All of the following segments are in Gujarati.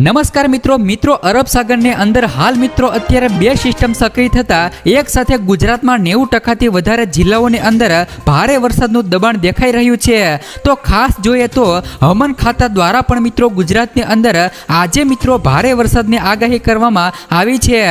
નમસ્કાર મિત્રો અરબ સાગરની અંદર હાલ મિત્રો અત્યારે બે સિસ્ટમ સક્રિય થતા એક સાથે ગુજરાતમાં 90% થી વધારે જિલ્લાઓની અંદર ભારે વરસાદનું દબાણ દેખાઈ રહ્યું છે। તો ખાસ જોઈએ તો હવામાન ખાતા દ્વારા પણ મિત્રો ગુજરાતની અંદર આજે મિત્રો ભારે વરસાદની આગાહી કરવામાં આવી છે,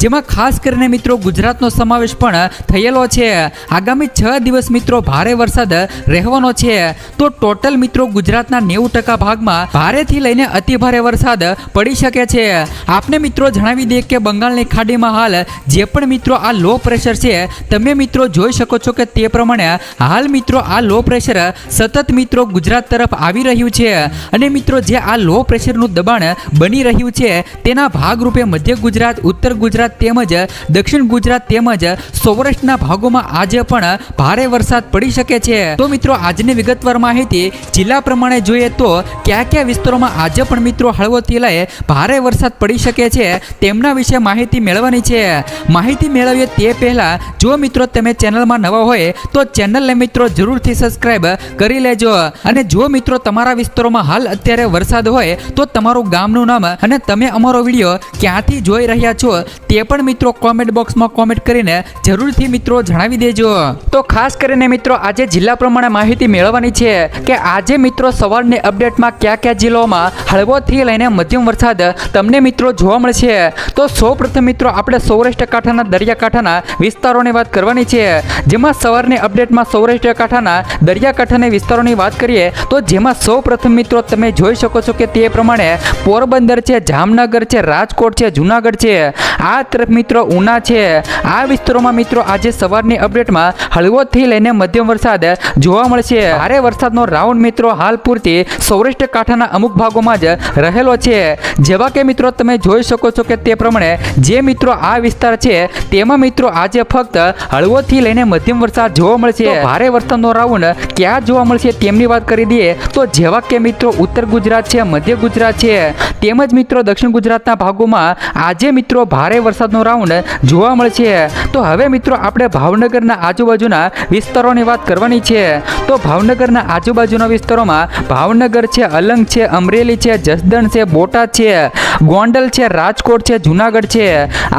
જેમાં ખાસ કરીને મિત્રો ગુજરાતનો સમાવેશ પણ થયેલો છે। આગામી 6 દિવસ મિત્રો ભારે વરસાદ રહેવાનો છે। તો ટોટલ મિત્રો ગુજરાતના 90% ભાગમાં ભારેથી લઈને અતિ ભારે વરસાદ પડી શકે છે। આપને મિત્રો જણાવી દઈએ કે બંગાળની ખાડીમાં હાલ જે પણ મિત્રો આ લો પ્રેશર છે તમે મિત્રો જોઈ શકો છો કે તે પ્રમાણે હાલ મિત્રો આ લો પ્રેશર સતત મિત્રો ગુજરાત તરફ આવી રહ્યું છે અને મિત્રો જે આ લો પ્રેશરનું દબાણ બની રહ્યું છે તેના ભાગરૂપે મધ્ય ગુજરાત, ઉત્તર ગુજરાત તેમજ દક્ષિણ ગુજરાત તેમજ સૌરાષ્ટ્રના ભાગોમાં આજે પણ ભારે વરસાદ પડી શકે છે। તો મિત્રો આજની વિગતવાર માહિતી જિલ્લા પ્રમાણે જોઈએ તો કયા કયા વિસ્તારોમાં આજે પણ મિત્રો હળવોથી લઈ ભારે વરસાદ પડી શકે છે તેમના વિશે માહિતી મેળવવાની છે। માહિતી મેળવીએ તે પહેલા જો મિત્રો તમે ચેનલમાં નવા હોય તો ચેનલને મિત્રો જરૂરથી સબસ્ક્રાઇબ કરી લેજો અને જો મિત્રો તમારા વિસ્તારોમાં હાલ અત્યારે વરસાદ હોય તો તમારું ગામનું નામ અને તમે અમારો વિડીયો ક્યાંથી જોઈ રહ્યા છો તે પણ મિત્રો કોમેન્ટ બોક્સમાં કોમેન્ટ કરીને જરૂરથી મિત્રો જણાવી દેજો। તો ખાસ કરીને મિત્રો આજે જિલ્લા પ્રમાણે માહિતી મેળવવાની છે કે આજે મિત્રો સવારની અપડેટમાં કયા કયા જિલ્લાઓમાં હળવોથી લઈને મધ્યમ વરસાદ તમને મિત્રો જોવા મળશે। તો સૌપ્રથમ મિત્રો આપણે સૌરાષ્ટ્ર કાંઠાના દરિયાકાંઠાના વિસ્તારોની વાત કરવાની છે, જેમાં સવારની અપડેટમાં સૌરાષ્ટ્ર કાંઠાના દરિયાકાંઠાના વિસ્તારોની વાત કરીએ તો જેમાં સૌપ્રથમ મિત્રો તમે જોઈ શકો છો કે તે પ્રમાણે પોરબંદર છે, જામનગર છે, રાજકોટ છે, જુનાગઢ છે, આ તરફ મિત્રો ઉના છે, આ વિસ્તારોમાં મિત્રો આજે સવારની અપડેટમાં હળવોથી લઈને મધ્યમ વરસાદ જોવા મળશે। ભારે વરસાદનો રાઉન્ડ મિત્રો હાલ પૂરતી સૌરાષ્ટ્ર કાંઠાના અમુક ભાગોમાં જ રહેલો છે, જેવા કે મિત્રો તમે જોઈ શકો છો કે તે પ્રમાણે જે મિત્રો આ વિસ્તાર છે તેમાં મિત્રો આજે ફક્ત હળવોથી લઈને મધ્યમ વરસાદ જોવા મળશે। ભારે વરસાદનો રાઉન્ડ ક્યાં જોવા મળશે તેમની વાત કરી દઈએ તો જેવા કે મિત્રો ઉત્તર ગુજરાત છે, મધ્ય ગુજરાત છે તેમજ મિત્રો દક્ષિણ ગુજરાતના ભાગોમાં આજે મિત્રો ભારે વરસાદનો રાઉન્ડ જોવા મળશે। તો હવે મિત્રો આપણે ભાવનગરના આજુબાજુના વિસ્તારોની વાત કરવાની છે। તો ભાવનગરના આજુબાજુના વિસ્તારોમાં ભાવનગર છે, અલંગ છે, અમરેલી છે, જસદણ છે, બોટાદ છે, ગોંડલ છે, રાજકોટ છે, જુનાગઢ છે,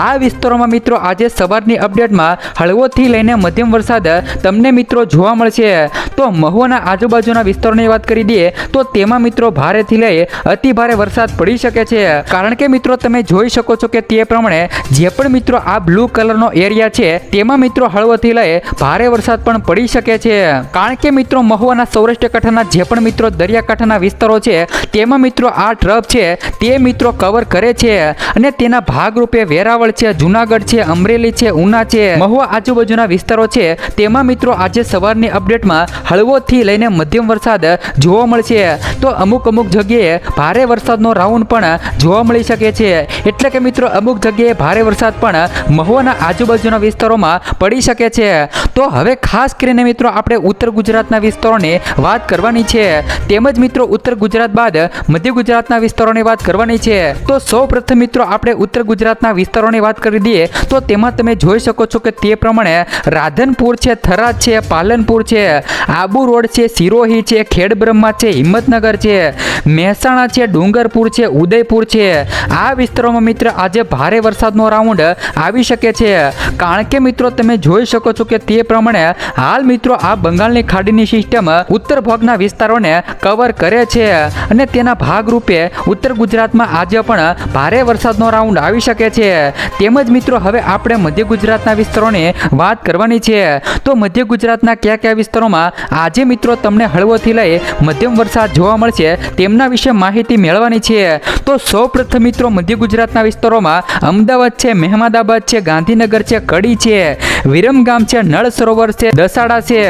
આ વિસ્તારોમાં મિત્રો આજે સવારની અપડેટમાં હળવોથી લઈને મધ્યમ વરસાદ તમને મિત્રો જોવા મળશે। તો મહુવાના આજુબાજુના વિસ્તારોની વાત કરી દઈએ તો તેમાં મિત્રો ભારેથી લઈ અતિ ભારે વરસાદ પડી શકે છે, કારણ કે મિત્રો તમે જોઈ શકો છો કે તે પ્રમાણે જે પણ મિત્રો આ બ્લુ કલરનો એરિયા છે તેમાં મિત્રો હળવોથી લઈ ભારે વરસાદ પણ પડી શકે છે, કારણ કે મિત્રો મહુવાના સૌરાષ્ટ્ર કાંઠાના જે પણ મિત્રો દરિયાકાંઠાના વિસ્તારો છે તેમાં મિત્રો આ ટ્રફ છે તે મિત્રો કવર કરે છે અને તેના ભાગરૂપે વેરાવળ છે, જુનાગઢ છે, અમરેલી છે, ઉના છે, મહુવા આજુબાજુના વિસ્તારો છે તેમાં મિત્રો આજે સવારની અપડેટમાં હળવોથી લઈને મધ્યમ વરસાદ જોવા મળશે। તો અમુક જગ્યાએ ભારે વરસાદનો રાઉન્ડ પણ જોવા મળી શકે છે, એટલે કે મિત્રો અમુક જગ્યાએ ભારે વરસાદ પણ મહુવાના આજુબાજુના વિસ્તારોમાં પડી શકે છે। તો હવે ખાસ કરીને મિત્રો આપણે ઉત્તર ગુજરાતના વિસ્તારોની વાત કરવાની છે, તેમજ મિત્રો ઉત્તર ગુજરાત બાદ મધ્ય ગુજરાતના વિસ્તારોની વાત કરવાની છે। તો સૌપ્રથમ મિત્રો આપણે ઉત્તર ગુજરાતના વિસ્તારોની વાત કરી દઈએ તો તેમાં તમે જોઈ શકો છો કે તે પ્રમાણે રાધનપુર છે, થરાદ છે, પાલનપુર છે, આબુ રોડ છે, સિરોહી છે, ખેડબ્રહ્મા છે, હિંમતનગર છે, મહેસાણા છે, ડુંગરપુર છે, ઉદયપુર છે, આ વિસ્તારોમાં મિત્ર આજે ભારે વરસાદનો રાઉન્ડ આવી શકે છે, કારણ કે મિત્રો તમે જોઈ શકો છો કે તે પ્રમાણે હાલ મિત્રો આ બંગાળની ખાડીની સિસ્ટમ ઉત્તર ભાગના વિસ્તારોને કવર કરે છે અને તેના ભાગરૂપે ઉત્તર ગુજરાતમાં આજે પણ ભારે વરસાદનો રાઉન્ડ આવી શકે છે। તેમજ મિત્રો હવે આપણે મધ્ય ગુજરાતના વિસ્તારોની વાત કરવાની છે। તો મધ્ય ગુજરાતના કયા કયા વિસ્તારોમાં આજે મિત્રો તમને હળવોથી લઈ મધ્યમ વરસાદ જોવા મળશે તેમના વિશે માહિતી મેળવવાની છે। તો સૌપ્રથમ મિત્રો મધ્ય ગુજરાતના વિસ્તારોમાં અમદાવાદ છે, મહેમદાબાદ છે, ગાંધીનગર છે, કડી છે, વિરમગામ છે, નળ સરોવર છે, દસાડા છે,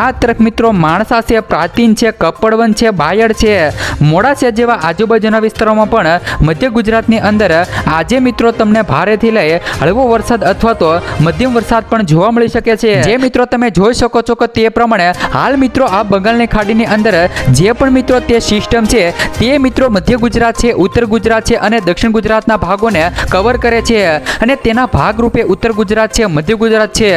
આ તરફ મિત્રો માણસા છે, પ્રાચીન છે, કપડવન છે, બાયડ છે, મોડાસા જેવા આજુબાજુના વિસ્તારોમાં પણ મધ્ય ગુજરાતની અંદર આજે મિત્રો તમને ભારેથી લઈ હળવો વરસાદ અથવા તો મધ્યમ વરસાદ પણ જોવા મળી શકે છે। જે મિત્રો તમે જોઈ શકો છો કે તે પ્રમાણે હાલ મિત્રો આ બંગાળની ખાડીની અંદર જે પણ મિત્રો તે સિસ્ટમ છે તે મિત્રો મધ્ય ગુજરાત છે, ઉત્તર ગુજરાત છે અને દક્ષિણ ગુજરાતના ભાગોને કવર કરે છે અને તેના ભાગરૂપે ઉત્તર ગુજરાત છે, મધ્ય ગુજરાત છે,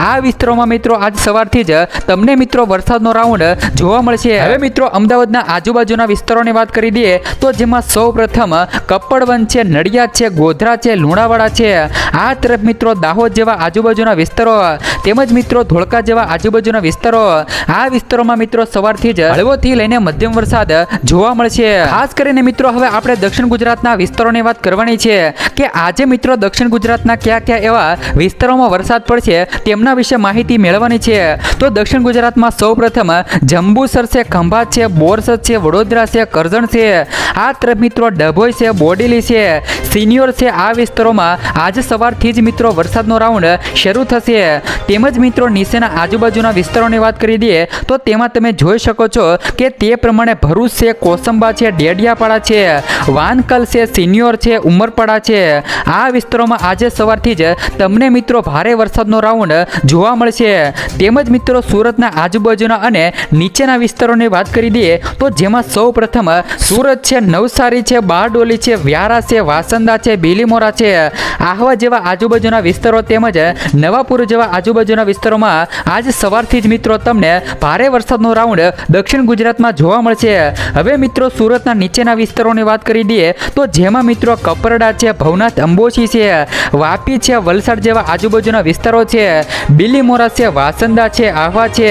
આ વિસ્તારોમાં મિત્રો આજ સવારથી જ તમને મિત્રો વરસાદનો રાઉન્ડ જોવા મળશે. હવે મિત્રો અમદાવાદના આજુબાજુના વિસ્તારોની વાત કરી દઈએ તો જેમાં સૌ પ્રથમ કપડવન છે, નડિયાદ છે, ગોધરા છે, લુણાવાડા છે, આ તરફ મિત્રો દાહોદ જેવા આજુબાજુના વિસ્તારો તેમજ મિત્રો ધોળકા જેવા આજુબાજુના વિસ્તારો, આ વિસ્તારોમાં મિત્રો સવારથી જ હળવોથી લઈને મધ્યમ વરસાદ જોવા મળશે. ખાસ કરીને મિત્રો હવે આપણે દક્ષિણ ગુજરાતના વિસ્તારોની વાત કરવાની છે કે આજે મિત્રો દક્ષિણ ગુજરાતના કયા કયા એવા વિસ્તારોમાં વરસાદ પડશે તેમના વિશે માહિતી મેળવવાની છે. તો દક્ષિણ ગુજરાતમાં સૌપ્રથમ જંબુસર છે, ખંભાત છે, બોરસદ છે, વડોદરા છે, કરજણ છે, આ તરફ મિત્રો ડભોઈ છે, બોડેલી છે, સિનિયોર છે, આ વિસ્તારોમાં આજે સવારથી જ મિત્રો વરસાદનો રાઉન્ડ શરૂ થશે. તેમજ મિત્રો નીચેના આજુબાજુના વિસ્તારોની વાત કરી દઈએ તો તેમાં તમે જોઈ શકો છો કે તે પ્રમાણે ભરૂચ છે, કોસંબા છે, ડેડિયાપાડા છે, વાનકલ છે, સિનિયોર છે, ઉમરપાડા છે, આ વિસ્તારોમાં આજે સવારથી જ તમને મિત્રો ભારે વરસાદનો રાઉન્ડ જોવા મળશે. તેમજ મિત્રો સુરતના આજુબાજુના અને નીચેના વિસ્તારોની વાત કરી દઈએ તો જેમાં સૌ પ્રથમ સુરત છે, નવસારી છે, બારડોલી છે, વ્યારા છે, વાસંદા છે, બીલીમોરા છે, આહવા જેવા આજુબાજુના વિસ્તારો તેમજ નવાપુર જેવા આજુબાજુના વિસ્તારોમાં આજ સવારથી જ મિત્રો તમને ભારે વરસાદનો રાઉન્ડ દક્ષિણ ગુજરાતમાં જોવા મળશે. હવે મિત્રો સુરતના નીચેના વિસ્તારોની વાત કરી દઈએ તો જેમાં મિત્રો કપરડા છે, ભવનાથ અંબોશી છે, વાપી છે, વલસાડ જેવા આજુબાજુના વિસ્તારો છે, બીલીમોરા છે, વાસંદા છે, આહવા છે,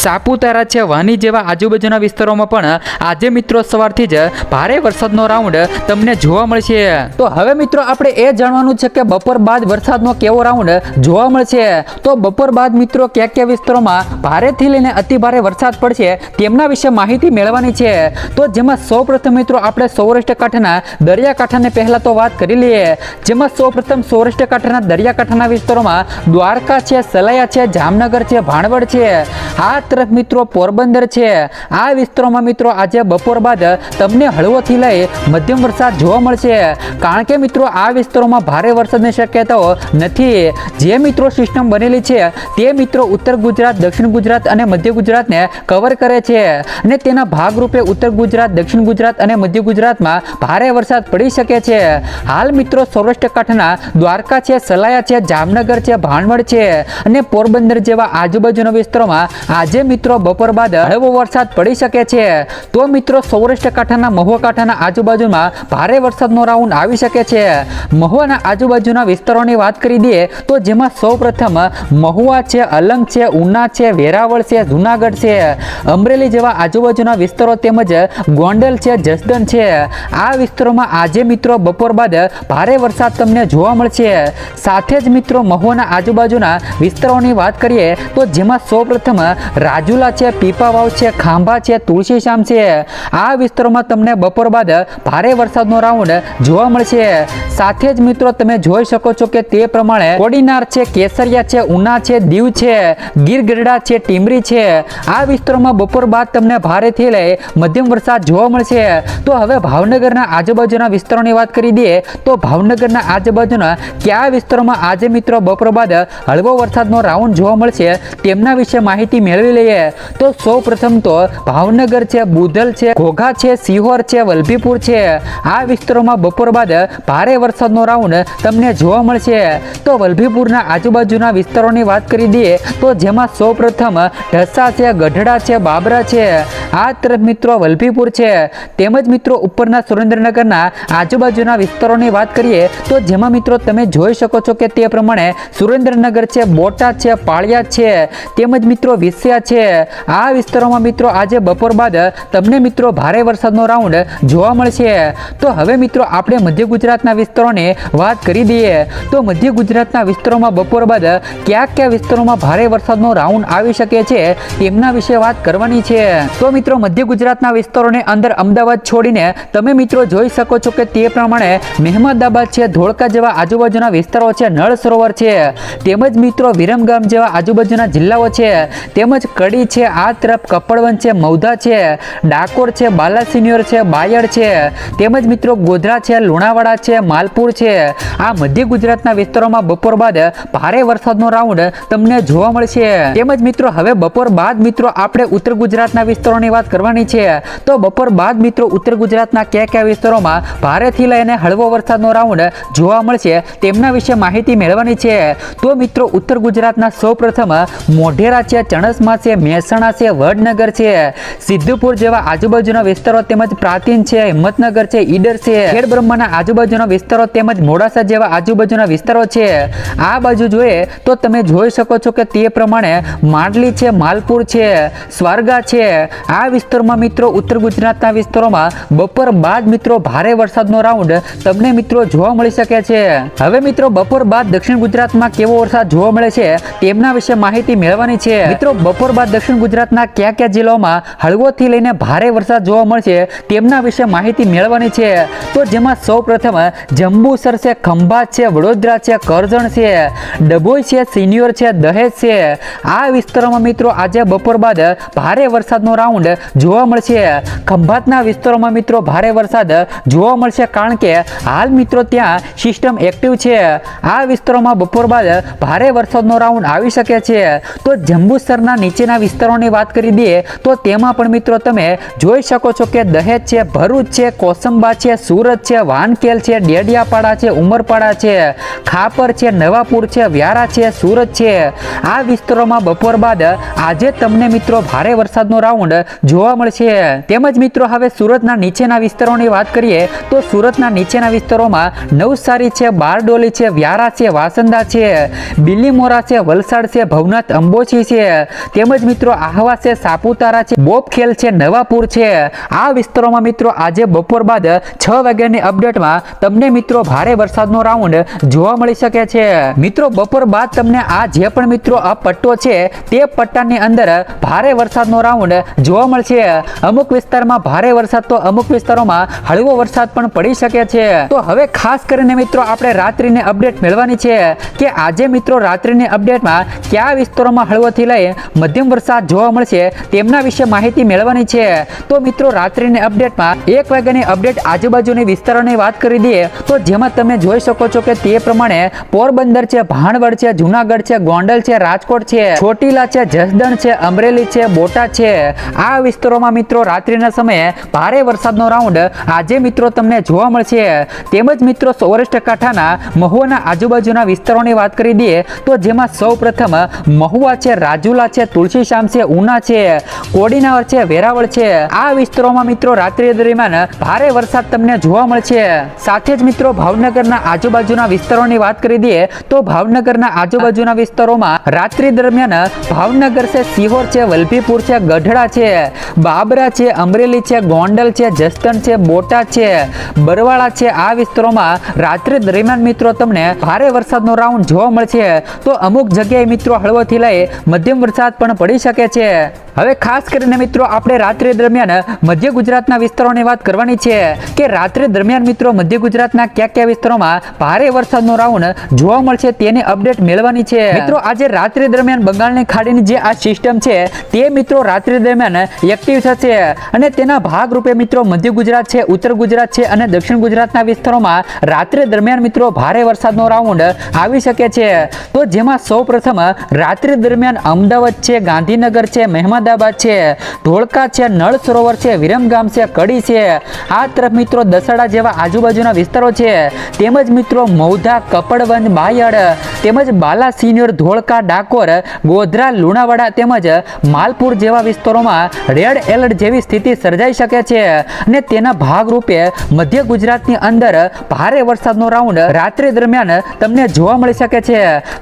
સાપુતારા છે, વાની જેવા આજુબાજુના વિસ્તારોમાં પણ આજે મિત્રો સવારથી જ ભારે વરસાદનો રાઉન્ડ તમને જોવા મળશે. તો હવે મિત્રો આપણે એ જાણવાનું છે કે બપોર બાદ વરસાદનો કેવો રાઉન્ડ જોવા મળશે. તો બપોર બાદ મિત્રો કયા કયા વિસ્તારોમાં ભારેથી લઈને અતિ ભારે વરસાદ પડશે તેમના વિશે માહિતી મેળવવાની છે. તો જેમાં સૌપ્રથમ મિત્રો આપણે સૌરાષ્ટ્ર કાંઠાના દરિયાકાંઠાને પહેલા તો વાત કરી લઈએ. જેમાં સૌપ્રથમ સૌરાષ્ટ્ર કાંઠાના દરિયાકાંઠાના વિસ્તારોમાં દ્વારકા છે, સલાયા છે, જામનગર છે, ભાણવડ છે, આ તરફ મિત્રો પોરબંદર છે, આ વિસ્તારોમાં મિત્રો આજે બપોર બાદ તમને હળવોથી લઈ મધ્યમ વરસાદ જોવા મળશે. કારણ કે મિત્રો આ વિસ્તારોમાં ભારે વરસાદની શક્યતાઓ નથી. જે મિત્રો સિસ્ટમ બનેલી છે તે મિત્રો ઉત્તર ગુજરાત, દક્ષિણ ગુજરાત અને મધ્ય ગુજરાતને કવર કરે છે અને તેના ભાગરૂપે ઉત્તર ગુજરાત, દક્ષિણ ગુજરાત અને મધ્ય ગુજરાતમાં ભારે વરસાદ પડી શકે છે. હાલ મિત્રો સૌરાષ્ટ્ર કાંઠાના દ્વારકા છે, સલાયા છે, જામનગર છે, ભાણવડ છે અને પોરબંદર જેવા આજુબાજુના વિસ્તારોમાં આજે મિત્રો બપોર બાદ હળવો વરસાદ પડી શકે છે. તો મિત્રો સૌરાષ્ટ્ર કાંઠાના મહુવા કાંઠાના આજુબાજુમાં ભારે વરસાદનો રાઉન્ડ આવી શકે છે. મહુવાના આજુબાજુના વિસ્તારોની વાત કરી દઈએ તો જેમાં સૌપ્રથમ મહુવા છે, અલંગ છે, ઉના છે, વેરાવળ છે, જુનાગઢ છે, અમરેલી જેવા આજુબાજુના વિસ્તારો તેમજ ગોંડલ છે, જસદણ છે, આ વિસ્તારોમાં આજે મિત્રો બપોર બાદ ભારે વરસાદ તમને જોવા મળશે. સાથે જ મિત્રો મહુવાના આજુબાજુના વિસ્તારોની વાત કરીએ તો જેમાં સૌપ્રથમ રાજુલા છે, પીપાવાવ છે, ખાંભા છે, તુલસીશ્યામ છે, આ વિસ્તારોમાં તમને બપોર બાદ ભારે વરસાદનો રાઉન્ડ જોવા મળશે. સાથે જ મિત્રો તમે જોઈ શકો છો કે તે પ્રમાણે કોડીનાર છે, કેસરિયા છે, ઉના છે, દીવ છે, ગીર ગઢડા છે, ટીમરી છે, આ વિસ્તારોમાં બપોર બાદ તમને ભારેથી લઈ મધ્યમ વરસાદ જોવા મળશે. તો હવે ભાવનગરના આજુબાજુના વિસ્તારોની વાત કરી દઈએ તો ભાવનગરના આજુબાજુના કયા વિસ્તારોમાં આજે મિત્રો બપોર બાદ હળવો વરસાદનો રાઉન્ડ જોવા મળશે તેમના વિશે માહિતી મેળવી લઈએ. તો સૌ પ્રથમ તો ભાવનગર છે, બુધલ છે, ઘોઘા છે, સિહોર છે, વલભીપુર છે, આ વિસ્તારોમાં બપોર બાદ ભારે વરસાદનો રાઉન્ડ તમને જોવા મળશે. તો વલભીપુરના આજુબાજુના વિસ્તારોની વાત કરી દઈએ તો જેમાં સૌપ્રથમ ઢસા છે, ગઢડા છે, બાબરા છે, આ તરફ મિત્રો વલભીપુર છે. તેમજ મિત્રો ઉપરના સુરેન્દ્રનગરના આજુબાજુના વિસ્તારોની વાત કરીએ તો જેમાં મિત્રો તમે જોઈ શકો છો કે તે પ્રમાણે સુરેન્દ્રનગર છે, બોટાદ છે, પાળિયાદ છે, તેમજ મિત્રો વિસ્યા છે, આ વિસ્તારોમાં મિત્રો આજે બપોર બાદ તમને મિત્રો ભારે વરસાદનો રાઉન્ડ જોવા મળશે. તો હવે મિત્રો આપણે મધ્ય ગુજરાતના વિસ્તારોની વાત કરી દઈએ. તો મધ્ય ગુજરાતના વિસ્તારોમાં બપોર બાદ કયા કયા વિસ્તારોમાં ભારે વરસાદનો રાઉન્ડ આવી શકે છે તેમના વિશે વાત કરવાની છે. તો મિત્રો મધ્ય ગુજરાતના વિસ્તારોની અંદર અમદાવાદ છોડીને તમે મિત્રો જોઈ શકો છો કે તે પ્રમાણે મહેમદાબાદ છે, ધોળકા જેવા આજુબાજુના વિસ્તારો છે, નળ સરોવર છે, તેમજ મિત્રો વિરમગામ જેવા આજુબાજુના જિલ્લાઓ છે, તેમજ કડી છે, આ તરફ કપડવંજ છે, મૌધા છે, ડાકોર છે, બાલાસિનોર છે, બાયડ છે, તેમજ મિત્રો ગોધરા છે, લુણાવાડા છે, માલપુર છે. આ મધ્ય ગુજરાતના વિસ્તારોમાં બપોર બાદ ભારે વરસાદનો રાઉન્ડ તમને જોવા મળશે. તેમજ મિત્રો હવે બપોર બાદ મિત્રો આપણે ઉત્તર ગુજરાતના વિસ્તારોની વાત કરવાની છે. તો બપોર બાદ મિત્રો ઉત્તર ગુજરાતના કયા વિસ્તારોમાં ભારેથી લઈને હળવો વરસાદનો રાઉન્ડ જોવા મળશે તેમના વિશે માહિતી મેળવવાની છે. તો મિત્રો ઉત્તર ગુજરાતના સૌપ્રથમ મોઢેરા છે, ચણસમા છે, મહેસાણા છે, વડનગર છે, સિદ્ધપુર જેવા આજુબાજુના વિસ્તારો તેમજ પ્રાચીન છે, હિંમતનગર છે, ઈડર છે, ખેડબ્રહ્માના આજુબાજુના વિસ્તારો તેમજ મોડાસા જેવા આજુબાજુના વિસ્તારો છે. આ બાજુ જોઈએ તો તમે જોઈ શકો છો કે તે પ્રમાણે માંડલી છે, માલપુર છે, સ્વારગા છે. આ વિસ્તારમાં મિત્રો ઉત્તર ગુજરાતના વિસ્તારોમાં બપોર બાદ મિત્રો ભારે વરસાદનો રાઉન્ડ તમને મિત્રો જોવા મળી શકે છે. હવે મિત્રો બપોર બાદ દક્ષિણ ગુજરાતમાં કેવો વરસાદ જોવા મળે છે તેમના વિશે માહિતી મેળવવાની છે. મિત્રો બપોર બાદ દક્ષિણ ગુજરાતના કયા જિલ્લાઓમાં હળવોથી લઈને ભારે વરસાદ જોવા મળશે તેમના વિશે માહિતી મેળવવાની છે. તો જેમાં સૌપ્રથમ જંબુસર છે, ખંભાત છે, વડોદરા છે, કરજણ છે, ડભોઈ છે, સિનિયોર છે, દહેજ છે. આ વિસ્તારોમાં મિત્રો આજે બપોર બાદ ભારે વરસાદનો રાઉન્ડ જોવા મળશે. ખંભાતના વિસ્તારોમાં મિત્રો ભારે વરસાદ જોવા મળશે કારણ કે હાલ મિત્રો ત્યાં સિસ્ટમ એક્ટિવ છે. આ વિસ્તારોમાં બપોર બાદ ભારે વરસાદનો રાઉન્ડ આવી શકે છે. તો જંબુસરના નીચેના વિસ્તારોની વાત કરી દઈએ તો તેમાં પણ મિત્રો તમે જોઈ શકો છો કે દહેજ છે, ભરૂચ છે, કોસંબા છે, સુરત છે, વાનકેલ છે, ડેડિયાપાડા છે, ઉમરપાડા છે, ખાપર છે, નવાપુર છે, વ્યારા છે, સુરત છે. આ વિસ્તારોમાં બપોર બાદ આજે તમને મિત્રો ભારે વરસાદનો રાઉન્ડ જોવા મળશે. તેમજ મિત્રો હવે સુરતના નીચેના વિસ્તારોની વાત કરીએ તો સુરતના નીચેના વિસ્તારોમાં નવસારી છે, બારડોલી છે, વ્યારા છે, વાસંદા છે, બિલીમોરા છે, વલસાડ છે, ભવનાથ અંબોચી છે, તેમજ મિત્રો આહવા છે, સાપુતારા છે, બોપખેલ છે, નવાપુર છે. આ વિસ્તારોમાં મિત્રો આજે બપોર બાદ 6 વાગ્યાની અપડેટમાં તમને મિત્રો ભારે વરસાદનો રાઉન્ડ જોવા મળી શકે છે. મિત્રો બપોર બાદ તમને આ જે પણ મિત્રો આ પટ્ટો છે તે પટ્ટાની અંદર ભારે વરસાદનો રાઉન્ડ જોવા મળશે. અમુક વિસ્તારમાં ભારે વરસાદ તો અમુક વિસ્તારોમાં હળવો વરસાદ પણ પડી શકે છે. તો હવે ખાસ કરીને મિત્રો આપણે રાત્રિની અપડેટ મેળવવાની છે કે આજે મિત્રો રાત્રિની અપડેટમાં કયા વિસ્તારોમાં હળવોથી લઈ મધ્યમ વરસાદ જોવા મળશે તેમના વિશે માહિતી મેળવવાની છે. તો મિત્રો રાત્રિની અપડેટમાં 1 વાગ્યાની અપડેટ આજુબાજુની વિસ્તારોની વાત કરી દઈએ તો જેમાં તમે જોઈ શકો છો કે તે પ્રમાણે પોરબંદર છે, ભાણવડ છે, જુનાગઢ છે, ગોંડલ છે, રાજકોટ છે, ચોટીલા છે, જસદણ છે, અમરેલી છે, બોટાદ છે. આ વિસ્તારોમાં મિત્રો રાત્રિના સમયે ભારે વરસાદનો રાઉન્ડ આજે મિત્રો તમને જોવા મળશે. તેમજ મિત્રો સૌરાષ્ટ્ર કાંઠાના મહુવાના આજુબાજુના વિસ્તારોની વાત કરી દઈએ તો જેમાં સૌપ્રથમ મહુવા છે, રાજુલા છે, તુલસીશ્યામ છે, ઉના છે, કોડીનાર છે, વેરાવળ છે. આ વિસ્તારોમાં મિત્રો રાત્રિ દરમિયાન ભારે વરસાદ તમને જોવા મળશે. સાથે જ મિત્રો ભાવનગરના આજુબાજુના વિસ્તારોની વાત કરી દઈએ તો ભાવનગરના આજુબાજુના વિસ્તારોમાં રાત્રિ દરમિયાન ભાવનગર છે, સિહોર છે, વલભીપુર છે, ગઢડા છે, બાબરા છે, અમરેલી છે, ગોંડલ છે, જસદણ છે, બોટાદ છે, બરવાળા છે. આ વિસ્તારોમાં રાત્રિ દરમિયાન મિત્રો તમને ભારે વરસાદનો રાઉન્ડ જોવા મળશે. તો અમુક જગ્યાએ મિત્રો હળવોથી લઈ મધ્યમ વરસાદ પણ પડી શકે છે. હવે ખાસ કરીને મિત્રો આપણે રાત્રિ દરમિયાન મધ્ય ગુજરાતના વિસ્તારોની વાત કરવાની છે કે રાત્રિ દરમિયાન મિત્રો મધ્ય ગુજરાતના કયા વિસ્તારોમાં ભારે વરસાદનો રાઉન્ડ જોવા મળશે તેની અપડેટ મેળવવાની છે. મિત્રો આજે રાત્રિ દરમિયાન બંગાળની ખાડીની જે આ સિસ્ટમ છે તે મિત્રો રાત્રિ દરમિયાન એક્ટિવ થશે અને તેના ભાગરૂપે મિત્રો મધ્ય ગુજરાત છે, ઉત્તર ગુજરાત છે અને દક્ષિણ ગુજરાતના વિસ્તારોમાં રાત્રિ દરમિયાન મિત્રો ભારે વરસાદનો રાઉન્ડ આવી શકે છે. તો જેમાં સૌપ્રથમ રાત્રિ દરમિયાન અમદાવાદ છે, ગાંધીનગર છે, મહેમદાબાદ છે, ધોળકા છે, નળ સરોવર છે, વિરમગામ છે, કડી છે. આ તરફ મિત્રો દસડા જેવા આજુબાજુના વિસ્તારો છે. તેમજ મિત્રો મૌધા, કપડવંજ, બાયડ તેમજ બાલાસિનોર, ધોળકા, ડાકોર, ગોધરા, લુણાવાડા તેમજ માલપુર જેવા વિસ્તારોમાં રેડ એલર્ટ જેવી સ્થિતિ સર્જાઈ શકે છે અને તેના ભાગરૂપે મધ્ય ગુજરાતની અંદર ભારે વરસાદનો રાઉન્ડ રાત્રિ દરમિયાન તમને જોવા મળી શકે છે.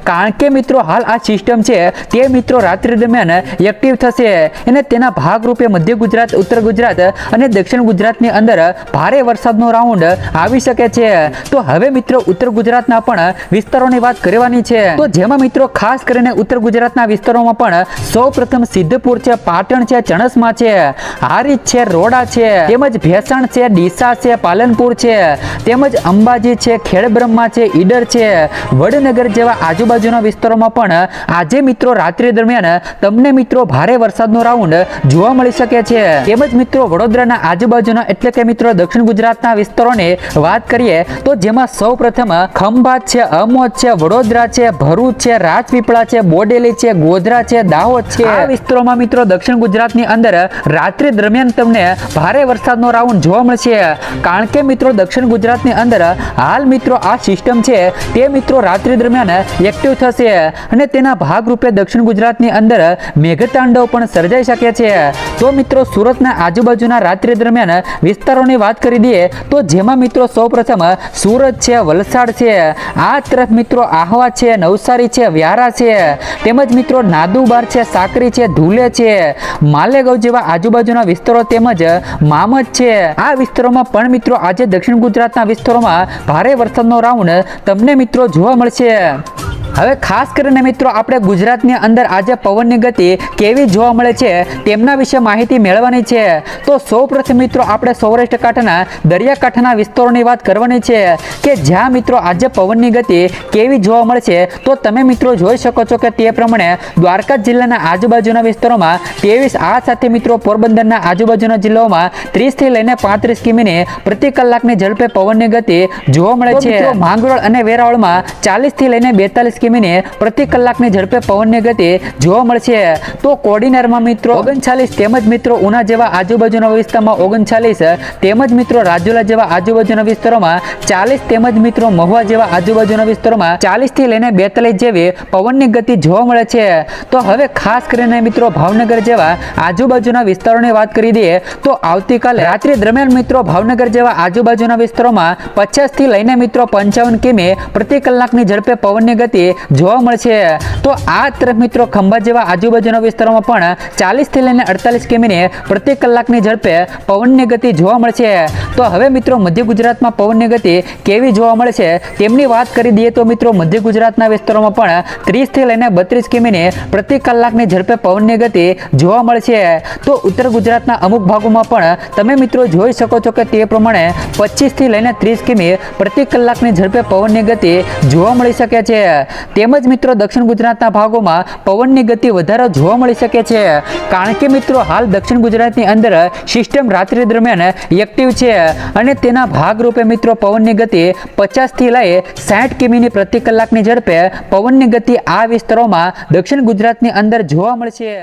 કારણ કે મિત્રો હાલ આ સિસ્ટમ છે તે મિત્રો રાત્રિ દરમિયાન એક્ટિવ થશે છે અને તેના ભાગરૂપે મધ્ય ગુજરાત, ઉત્તર ગુજરાત અને દક્ષિણ ગુજરાતની અંદર ભારે વરસાદનો રાઉન્ડ આવી શકે છે. તો હવે મિત્રો ઉત્તર ગુજરાતના પણ વિસ્તારોની વાત કરવાની છે. તો જેમાં મિત્રો ખાસ કરીને ઉત્તર ગુજરાતના વિસ્તારોમાં પણ સૌપ્રથમ સિદ્ધપુર છે, પાટણ છે, ચણસમા છે, હારીજ છે, રોડા છે, તેમજ ભેસાણ છે, ડીસા છે, પાલનપુર છે, તેમજ અંબાજી છે, ખેડબ્રહ્મા છે, ઈડર છે, વડનગર જેવા આજુબાજુના વિસ્તારોમાં પણ આજે મિત્રો રાત્રિ દરમિયાન તમને મિત્રો ભારે વરસાદનો રાઉન્ડ જોવા મળી શકે છે. તેમજ મિત્રો વડોદરાના આજુબાજુના એટલે કે મિત્રો દક્ષિણ ગુજરાતના વિસ્તારોની વાત કરીએ તો જેમાં સૌપ્રથમ ખંભાત છે, અમોદ છે, વડોદરા છે, ભરૂચ છે, રાજપીપળા છે, બોડેલી છે, ગોધરા છે, દાહોદ છે. આ વિસ્તારોમાં મિત્રો દક્ષિણ ગુજરાતની અંદર રાત્રિ દરમિયાન તમને ભારે વરસાદનો રાઉન્ડ જોવા મળશે. કારણ કે મિત્રો દક્ષિણ ગુજરાતની અંદર હાલ મિત્રો આ સિસ્ટમ છે તે મિત્રો રાત્રિ દરમિયાન એક્ટિવ થશે અને તેના ભાગરૂપે દક્ષિણ ગુજરાતની અંદર મેઘતાંડવ પણ સર્જાઈ શકે છે. તો મિત્રો સુરતના આજુબાજુના રાત્રિ દરમિયાન વિસ્તારોની વાત કરી દઈએ તો જેમાં મિત્રો સૌપ્રથમ સુરત છે, વલસાડ છે, આ તરફ મિત્રો આહવા છે, નવસારી છે, વ્યારા છે, તેમજ મિત્રો નાદુબાર છે, સાકરી છે, ધુલે છે, માલેગાંવ જેવા આજુબાજુના વિસ્તારો તેમજ મામદ છે. આ વિસ્તારોમાં પણ મિત્રો આજે દક્ષિણ ગુજરાતના વિસ્તારોમાં ભારે વરસાદનો રાઉન્ડ તમને મિત્રો જોવા મળશે. હવે ખાસ કરીને મિત્રો આપણે ગુજરાતની અંદર આજે પવનની ગતિ કેવી જોવા મળે છે તેમના વિશે માહિતી મેળવવાની છે. તો સૌપ્રથમ મિત્રો આપણે સૌરાષ્ટ્ર કાંઠાના દરિયાકાંઠાના વિસ્તારોની વાત કરવાની છે કે જ્યાં મિત્રો આજે પવનની ગતિ કેવી જોવા મળશે. તો તમે મિત્રો જોઈ શકો છો કે તે પ્રમાણે દ્વારકા જિલ્લાના આજુબાજુના વિસ્તારોમાં 23, આ સાથે મિત્રો પોરબંદરના આજુબાજુના જિલ્લાઓમાં 30 થી લઈને 35 કિમી પ્રતિ કલાકની ઝડપે પવનની ગતિ જોવા મળે છે. માંગરોળ અને વેરાવળમાં 40 થી લઈને 42 કિમી પ્રતિ કલાકની ઝડપે પવનની ગતિ જોવા મળશે. તો કોડીનારમાં મિત્રો 39, તેમજ મિત્રો ઉના જેવા આજુબાજુના વિસ્તારમાં 39, તેમજ મિત્રો રાજુલા જેવા આજુબાજુના વિસ્તારોમાં 40, તેમજ મિત્રો મહુવા જેવા આજુબાજુના વિસ્તારોમાં 40 થી લઈને 42 જેવી પવનની ગતિ જોવા મળે છે. તો હવે ખાસ કરીને મિત્રો ભાવનગર જેવા આજુબાજુના વિસ્તારોની વાત કરી દઈએ તો આવતીકાલે રાત્રિ દરમિયાન મિત્રો ભાવનગર જેવા આજુબાજુના વિસ્તારોમાં 50 થી લઈને મિત્રો 55 કિમી પ્રતિ કલાકની ઝડપે પવનની ગતિ જોવા મળશે. તો આ તરફ મિત્રો ખંભાત જેવા આજુબાજુના વિસ્તારોમાં પણ 40 થી લઈને 48 કિમી પ્રતિ કલાકની ઝડપે પવનની ગતિ જોવા મળશે. તો હવે મિત્રો મધ્ય ગુજરાતમાં પવનની ગતિ કેવી જોવા મળશે તેમની વાત કરી દઈએ તો મિત્રો મધ્ય ગુજરાતના વિસ્તારોમાં પણ 30 થી લઈને 32 કિમી પ્રતિ કલાકની ઝડપે પવનની ગતિ જોવા મળશે. તો ઉત્તર ગુજરાતના અમુક ભાગોમાં પણ તમે મિત્રો જોઈ શકો છો કે તે પ્રમાણે 25 થી લઈને 30 કિમી પ્રતિ કલાકની ઝડપે પવનની ગતિ જોવા મળી શકે છે. તેમજ મિત્રો દક્ષિણ ગુજરાતના ભાગોમાં પવનની ગતિ વધારે જોવા મળી શકે છે. કારણ કે મિત્રો હાલ દક્ષિણ ગુજરાતની અંદર સિસ્ટમ રાત્રિ દરમિયાન એક્ટિવ છે અને તેના ભાગરૂપે મિત્રો પવનની ગતિ 50 થી લઈ 60 કિમી પ્રતિ કલાકની ઝડપે પવનની ગતિ આ વિસ્તારોમાં દક્ષિણ ગુજરાતની અંદર જોવા મળશે.